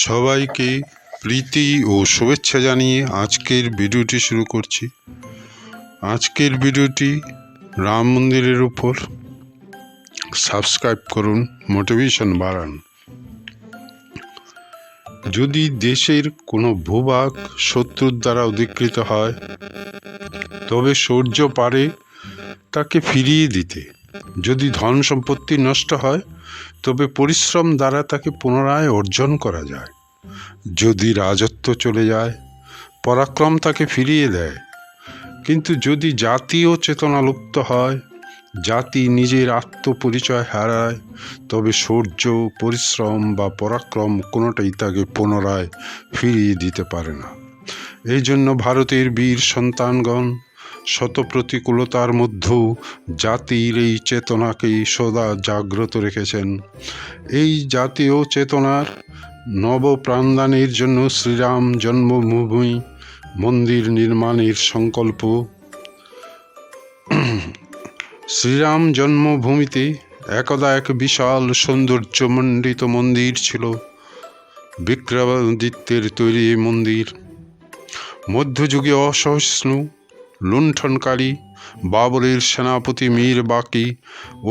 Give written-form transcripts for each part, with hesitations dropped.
সবাইকে প্রীতি ও শুভেচ্ছা জানিয়ে আজকের ভিডিওটি শুরু করছি। আজকের ভিডিওটি রাম মন্দিরের উপর। সাবস্ক্রাইব করুন, মোটিভেশন বাড়ান। যদি দেশের কোনো ভূভাগ শত্রুর দ্বারা অধিকৃত হয়, তবে শৌর্য পারে তাকে ফিরিয়ে দিতে। যদি ধন সম্পত্তি নষ্ট হয়, তবে পরিশ্রম দ্বারা তাকে পুনরায় অর্জন করা যায়। যদি রাজত্ব চলে যায়, পরাক্রম তাকে ফিরিয়ে দেয়। কিন্তু যদি জাতীয় চেতনা লুপ্ত হয়, জাতি নিজের আত্মপরিচয় হারায়, তবে শৌর্য, পরিশ্রম বা পরাক্রম কোনোটাই তাকে পুনরায় ফিরিয়ে দিতে পারে না। এই জন্য ভারতের বীর সন্তানগণ শত প্রতিকূলতার মধ্যেও জাতির এই চেতনাকেই সদা জাগ্রত রেখেছেন। এই জাতীয় চেতনার নবপ্রাণদানের জন্য শ্রীরাম জন্মভূমি মন্দির নির্মাণের সংকল্প। শ্রীরাম জন্মভূমিতে একদা এক বিশাল সৌন্দর্যমণ্ডিত মন্দির ছিল। বিক্রমাদিত্যের তৈরি এই মন্দির মধ্যযুগে অসহিষ্ণু লুণ্ঠনকারী বাবরের সেনাপতি মীর বাকি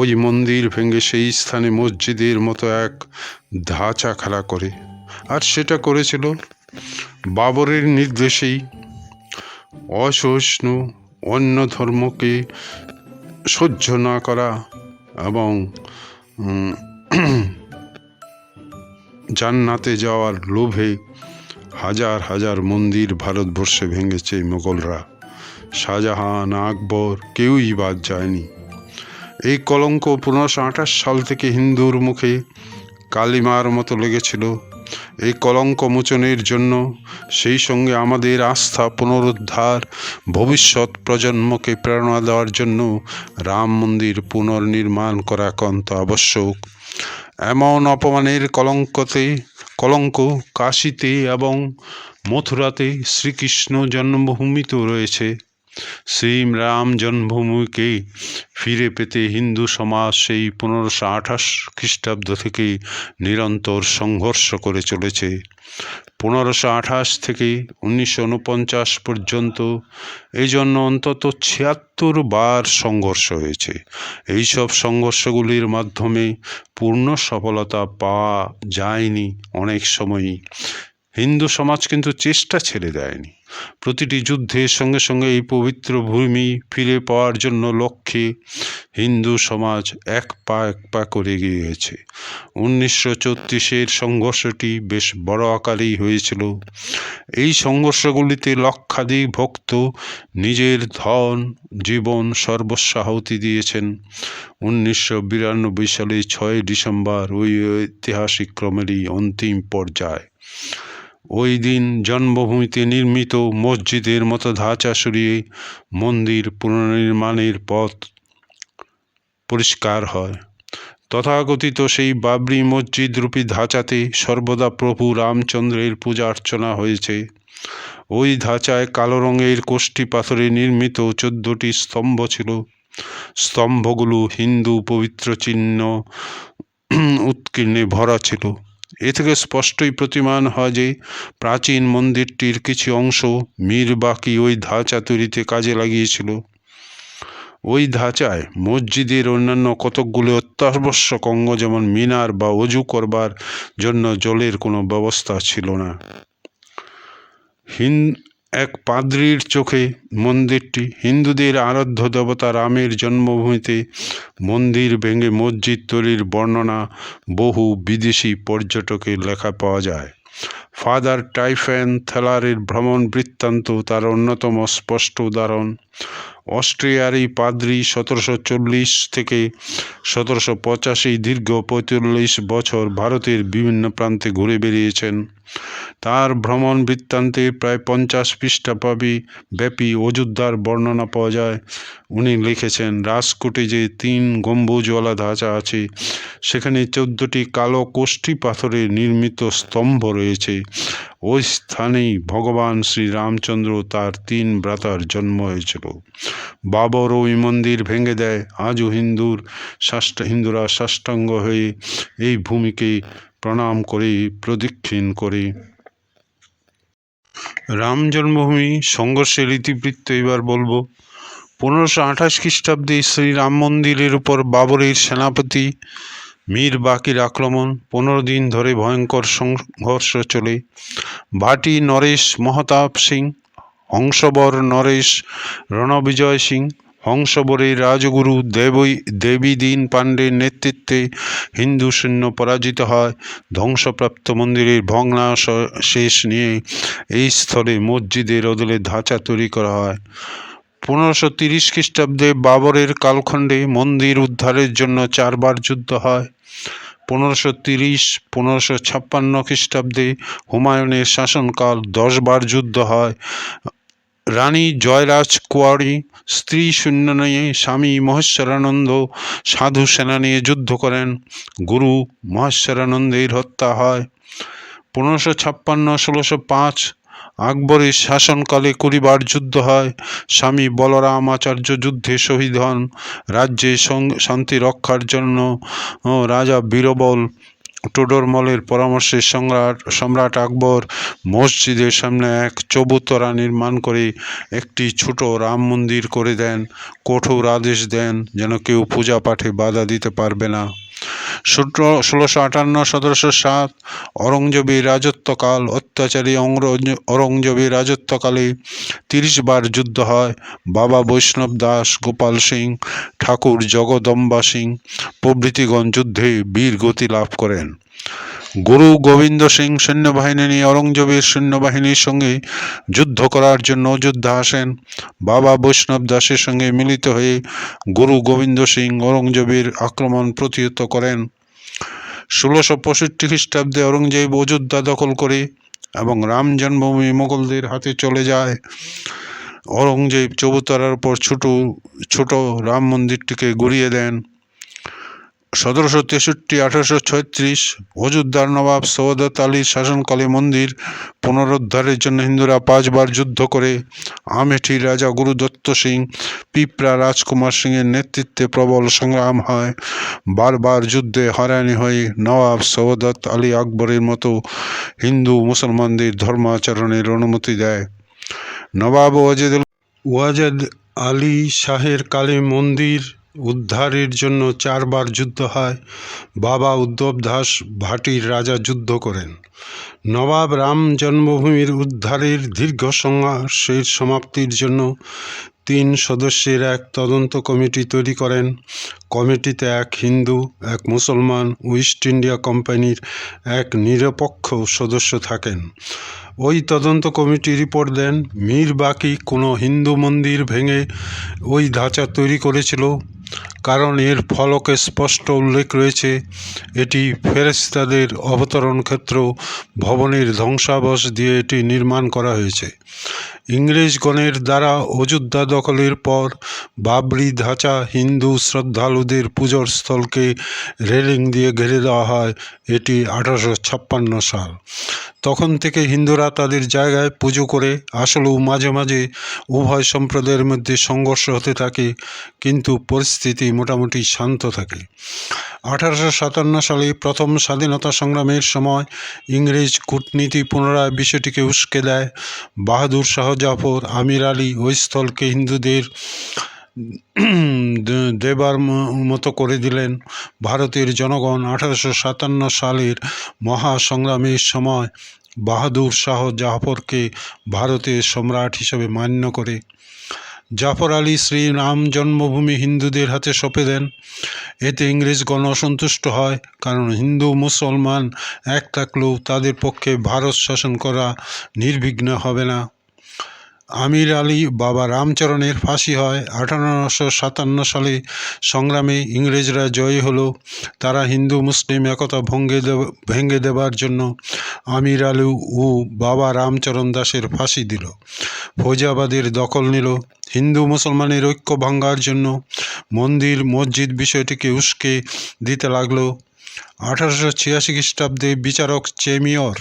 ওই মন্দির ভেঙে সেই স্থানে মসজিদের মতো এক ধাঁচা খেলা করে। আর সেটা করেছিল বাবরের নির্দেশেই। অসহিষ্ণু অন্য ধর্মকে সহ্য না করা এবং জান্নাতে যাওয়ার লোভে হাজার হাজার মন্দির ভারতবর্ষে ভেঙেছে মোগলরা। শাহজাহান, আকবর কেউই বাদ যায়নি। এই কলঙ্ক 1528 সাল থেকে হিন্দুর মুখে কালিমার মতো লেগেছিল। এই কলঙ্ক মোচনের জন্য, সেই সঙ্গে আমাদের আস্থা পুনরুদ্ধার, ভবিষ্যৎ প্রজন্মকে প্রেরণা দেওয়ার জন্য রাম মন্দির পুনর্নির্মাণ করা একান্ত আবশ্যক। এমন অপমানের কলঙ্ক কাশীতে এবং মথুরাতে শ্রীকৃষ্ণ জন্মভূমিতেও রয়েছে। শ্রীরাম জন্মভূমিকে ফিরে পেতে হিন্দু সমাজ সেই 1528 খ্রিস্টাব্দ থেকে নিরন্তর সংঘর্ষ করে চলেছে। 1528 থেকে 1949 পর্যন্ত এই জন্য অন্তত 76 বার সংঘর্ষ হয়েছে। এইসব সংঘর্ষগুলির মাধ্যমে পূর্ণ সফলতা পাওয়া যায়নি। অনেক সময়ই হিন্দু সমাজ কিন্তু চেষ্টা ছেড়ে দেয়নি। প্রতিটি যুদ্ধের সঙ্গে সঙ্গে এই পবিত্র ভূমি ফিরে পাওয়ার জন্য লক্ষ্যে হিন্দু সমাজ এক পা করে গিয়েছে। 1934-এর সংঘর্ষটি বেশ বড় আকারেই হয়েছিল। এই সংঘর্ষগুলিতে লক্ষাধিক ভক্ত নিজের ধন, জীবন সর্বস্ব আহুতি দিয়েছেন। 1992 সালে 6 ডিসেম্বর ওই ঐতিহাসিক ক্রমেরই অন্তিম পর্যায়। ওই দিন জন্মভূমিতে নির্মিত মসজিদের মতো ধাঁচা সরিয়ে মন্দির পুনর্নির্মাণের পথ পরিষ্কার হয়। তথাকথিত সেই বাবরি মসজিদ রূপী ধাঁচাতে সর্বদা প্রভু রামচন্দ্রের পূজা অর্চনা হয়েছে। ওই ধাঁচায় কালো রঙের কোষ্ঠী পাথরে নির্মিত 14টি স্তম্ভ ছিল। স্তম্ভগুলো হিন্দু পবিত্র চিহ্ন উৎকীর্ণে ভরা ছিল। এ থেকে স্পষ্টই প্রতীয়মান হয় যে প্রাচীন মন্দিরটির কিছু অংশ মীর বাকি ওই ধাঁচা তৈরিতে কাজে লাগিয়েছিল। ওই ধাঁচায় মসজিদের অন্যান্য কতকগুলো অত্যাবশ্যক অঙ্গ, যেমন মিনার বা অজু করবার জন্য জলের কোনো ব্যবস্থা ছিল না। এক পাদ্রীর চোখে মন্দিরটি হিন্দুদের আরাধ্য দেবতা রামের জন্মভূমিতে মন্দির ভেঙে মসজিদ তৈরির বর্ণনা বহু বিদেশি পর্যটকের লেখা পাওয়া যায়। ফাদার টাইফেন থেলারের ভ্রমণ বৃত্তান্ত তার অন্যতম স্পষ্ট উদাহরণ। অস্ট্রিয়ার এই পাদ্রী 1740 থেকে 1785 দীর্ঘ 45 বছর ভারতের বিভিন্ন প্রান্তে ঘুরে বেরিয়েছেন। তার ভ্রমণ বৃত্তান্তে প্রায় 50 পৃষ্ঠা ব্যাপী অযোধ্যার বর্ণনা পাওয়া যায়। উনি লিখেছেন, রাজকোটে যে 3 গম্বুজওয়ালা ধাঁচা আছে, সেখানে 14টি কালো কোষ্ঠী পাথরে নির্মিত স্তম্ভ রয়েছে। ওই স্থানেই ভগবান শ্রী রামচন্দ্র তার 3 ভ্রাতার জন্ম হয়েছিল। বাবর ওই মন্দির ভেঙে দেয়। আজও হিন্দুরা সাষ্টাঙ্গ হয়ে এই ভূমিকে প্রণাম করি, প্রদক্ষিণ করি। রাম জন্মভূমি সংঘর্ষের ইতিবৃত্ত এবার বলবো। 1528 খ্রিস্টাব্দে শ্রীরাম মন্দিরের উপর বাবরের সেনাপতি মীর বাকির আক্রমণ। 15 দিন ধরে ভয়ঙ্কর সংঘর্ষ চলে। ভাটি নরেশ মহতাব সিং, হংসবর নরেশ রণবিজয় সিং, হংসবরের রাজগুরু দেবীদীন পাণ্ডের নেতৃত্বে হিন্দু সৈন্য পরাজিত হয়। ধ্বংসপ্রাপ্ত মন্দিরের ভগ্নাবশেষ নিয়ে এই স্থলে মসজিদের বদলে ধাঁচা তৈরি করা হয়। 1530 খ্রিস্টাব্দে বাবরের কালখণ্ডে মন্দির উদ্ধারের জন্য 4 বার যুদ্ধ হয়। 1530, 1556 খ্রিস্টাব্দে হুমায়ুনের শাসনকাল 10 বার যুদ্ধ হয়। রানী জয়রাজ কুঁয়ারি স্ত্রী সৈন্য নিয়ে স্বামী মহেশ্বরানন্দ সাধু সেনা নিয়ে যুদ্ধ করেন। গুরু মহেশ্বরানন্দের হত্যা হয়। 1556, 1605 আকবরের শাসনকালে 20 বার যুদ্ধ হয়। স্বামী বলরাম আচার্য যুদ্ধে শহীদ হন। রাজ্যে শান্তি রক্ষার জন্য রাজা বীরবল টোডরমলের পরামর্শে সম্রাট আকবর মসজিদের সামনে এক চবুতরা নির্মাণ করে একটি ছোট রাম মন্দির করে দেন। কঠোর আদেশ দেন যেন কেউ পূজা পাঠে বাধা দিতে পারবে না। 1658, 1707 অরঙ্গজেবের রাজত্বকাল। অত্যাচারী অরঙ্গজেবের রাজত্বকালে 30 বার যুদ্ধ হয়। বাবা বৈষ্ণব দাস, গোপাল সিং, ঠাকুর জগদম্বা সিং প্রভৃতিগণ যুদ্ধে বীর গতি লাভ করেন। গুরু গোবিন্দ সিং সৈন্যবাহিনী নিয়ে অরঙ্গজেবের সৈন্যবাহিনীর সঙ্গে যুদ্ধ করার জন্য অযোধ্যা আসেন। বাবা বৈষ্ণব দাসের সঙ্গে মিলিত হয়ে গুরু গোবিন্দ সিং অরঙ্গজেবের আক্রমণ প্রতিহত করেন। 1665 খ্রিস্টাব্দে অরঙ্গজেব অযোধ্যা দখল করে এবং রাম জন্মভূমি মোগলদের হাতে চলে যায়। অরঙ্গজেব চবুতরার উপর ছোট রাম মন্দিরটিকে গুড়িয়ে দেন। 1763, 1836 অযোধ্যার নবাব সওদত আলীর শাসনকালে মন্দির পুনরুদ্ধারের জন্য হিন্দুরা 5 বার যুদ্ধ করে। আমেঠির রাজা গুরুদত্ত সিং, পিপরা রাজকুমার সিংয়ের নেতৃত্বে প্রবল সংগ্রাম হয়। বারবার যুদ্ধে হয়রানি হয়ে নবাব সওদত আলী আকবরের মতো হিন্দু মুসলমানদের ধর্মাচরণের অনুমতি দেয়। নবাব ওয়াজেদ আলী শাহের কালে মন্দির উদ্ধারের জন্য 4 বার যুদ্ধ হয়। বাবা উদ্ধব দাস ভাটির রাজা যুদ্ধ করেন। নবাব রাম জন্মভূমির উদ্ধারের দীর্ঘ সংঘর্ষের সমাপ্তির জন্য 3 সদস্যের এক তদন্ত কমিটি তৈরি করেন। কমিটিতে এক হিন্দু, এক মুসলমান ও ইস্ট ইন্ডিয়া কোম্পানির এক নিরপেক্ষ সদস্য থাকেন। ওই তদন্ত কমিটি রিপোর্ট দেন, মীর বাকি কোনো হিন্দু মন্দির ভেঙে ওই ধাঁচা তৈরি করেছিল, কারণ এর ফলকে স্পষ্ট উল্লেখ রয়েছে এটি ফেরেশতাদের অবতরণ ক্ষেত্র। ভবনের ধ্বংসাবশেষ দিয়ে এটি নির্মাণ করা হয়েছে। ইংরেজগণের দ্বারা অযোধ্যা দখলের পর বাবরি ধাঁচা হিন্দু শ্রদ্ধালুদের পুজোর স্থলকে রেলিং দিয়ে ঘিরে দেওয়া হয়। এটি 1856 সাল। তখন থেকে হিন্দুরা তাদের জায়গায় পুজো করে। আসলেও মাঝে মাঝে উভয় সম্প্রদায়ের মধ্যে সংঘর্ষ হতে থাকে, কিন্তু পরিস্থিতি মোটামুটি শান্ত থাকে। 1857 সালে প্রথম স্বাধীনতা সংগ্রামের সময় ইংরেজ কূটনীতি পুনরায় বিষয়টিকে উস্কে দেয়। বাহাদুর শাহ জাফর, আমির আলী ওই স্থলকে হিন্দুদের দেবার মতো করে দিলেন। ভারতের জনগণ 1857 সালের মহাসংগ্রামের সময় বাহাদুর শাহ জাফরকে ভারতের সম্রাট হিসেবে মান্য করে। জাফর আলী শ্রীরাম জন্মভূমি হিন্দুদের হাতে সঁপে দেন। এতে ইংরেজগণ অসন্তুষ্ট হয়, কারণ হিন্দু মুসলমান এক থাকলেও তাদের পক্ষে ভারত শাসন করা নির্বিঘ্ন হবে না। আমির আলী বাবা রামচরণের ফাঁসি হয়। 1857 সালে সংগ্রামে ইংরেজরা জয়ী হলো। তারা হিন্দু মুসলিম একতা ভেঙে দেবার জন্য আমির আলী ও বাবা রামচরণ দাসের ফাঁসি দিল। ফৈজাবাদের দখল নিল। হিন্দু মুসলমানের ঐক্য ভাঙার জন্য মন্দির মসজিদ বিষয়টিকে উস্কে দিতে লাগলো। 1886 খ্রিস্টাব্দে বিচারক চেমিয়র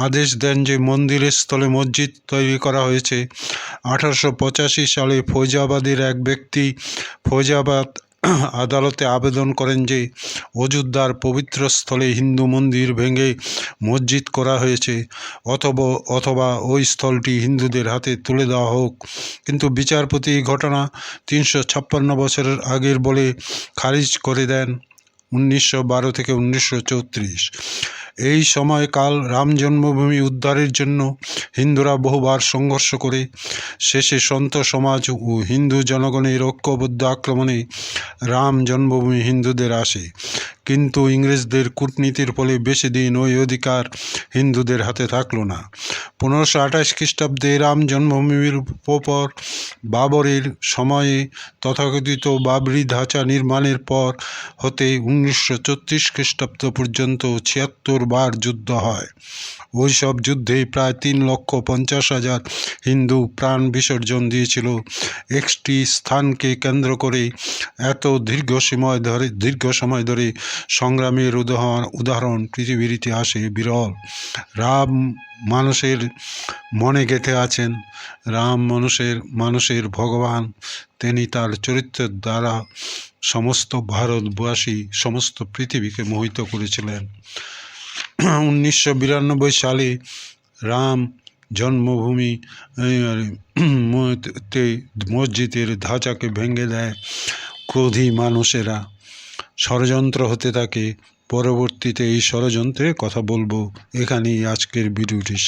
আদেশ দেন যে মন্দিরের স্থলে মসজিদ তৈরি করা হয়েছে। 1885 সালে ফৈজাবাদের এক ব্যক্তি ফৈজাবাদ আদালতে আবেদন করেন যে অযোধ্যার পবিত্র স্থলে হিন্দু মন্দির ভেঙে মসজিদ করা হয়েছে, অথবা ওই স্থলটি হিন্দুদের হাতে তুলে দেওয়া হোক। কিন্তু বিচারপতি এই ঘটনা 356 বছরের আগের বলে খারিজ করে দেন 1912 থেকে 1934। এই সময়কাল রাম জন্মভূমি উদ্ধারের জন্য হিন্দুরা বহুবার সংঘর্ষ করে শেষে সন্ত সমাজ ও হিন্দু জনগণের ঐক্যবদ্ধ আক্রমণে রাম জন্মভূমি হিন্দুদের আসে। কিন্তু ইংরেজদের কূটনীতির ফলে বেশি দিন ওই অধিকার হিন্দুদের হাতে থাকলো না। 1528 খ্রিস্টাব্দে রাম জন্মভূমির উপর বাবরের সময়ে তথাকথিত বাবরি ধাঁচা নির্মাণের পর হতে 1934 খ্রিস্টাব্দ পর্যন্ত 76 বার যুদ্ধ হয়। ওই সব যুদ্ধে প্রায় 3,50,000 হিন্দু প্রাণ বিসর্জন দিয়েছিল। একটি স্থানকে কেন্দ্র করে এত দীর্ঘ সময় ধরে সংগ্রামের উদাহরণ পৃথিবীর ইতিহাসে বিরল। রাম মানুষের মনে গেঁথে আছেন। রাম মানুষের ভগবান। তিনি তার চরিত্রের দ্বারা সমস্ত ভারতবাসী, সমস্ত পৃথিবীকে মোহিত করেছিলেন। 1992 সালে রাম জন্মভূমি মসজিদের ধাঁচাকে ভেঙে দেয় ক্রোধী মানুষেরা। ষড়যন্ত্র হতে থাকে। পরবর্তীতে এই ষড়যন্ত্রের কথা বলবো। এখানেই আজকের ভিডিওটি শেষ।